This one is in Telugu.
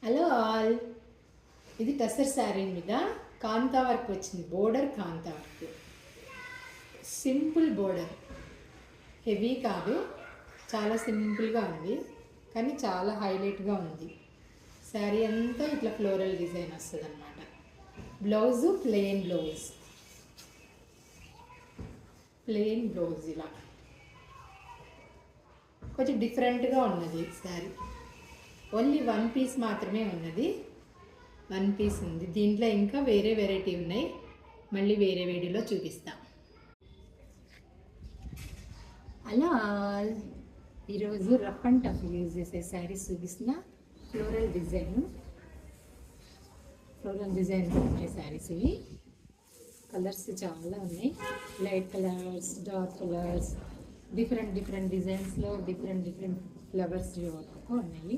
హలో ఆల్, ఇది టసర్ శారీ మీద కాంతా వర్క్ వచ్చింది. బోర్డర్ కాంతా వర్క్, సింపుల్ బోర్డర్, హెవీ కాదు, చాలా సింపుల్గా ఉంది కానీ చాలా హైలైట్గా ఉంది. శారీ అంతా ఇట్లా ఫ్లోరల్ డిజైన్ వస్తుంది అన్నమాట. బ్లౌజు ప్లెయిన్ బ్లౌజ్ ఇలా కొంచెం డిఫరెంట్గా ఉన్నది శారీ. ఓన్లీ వన్ పీస్ మాత్రమే ఉన్నది, వన్ పీస్ ఉంది. దీంట్లో ఇంకా వేరే వెరైటీ ఉన్నాయి, మళ్ళీ వేరే వీడియోలో చూపిస్తాం. అలా ఈరోజు రఫ్ అండ్ టఫ్ యూజ్ చేసే శారీస్ చూపిస్తున్న. ఫ్లోరల్ డిజైన్ ఉన్నాయి శారీస్. ఇవి కలర్స్ చాలా ఉన్నాయి, light colours, dark colours, different డిజైన్స్లో డిఫరెంట్ ఫ్లవర్స్ ఉన్నాయి.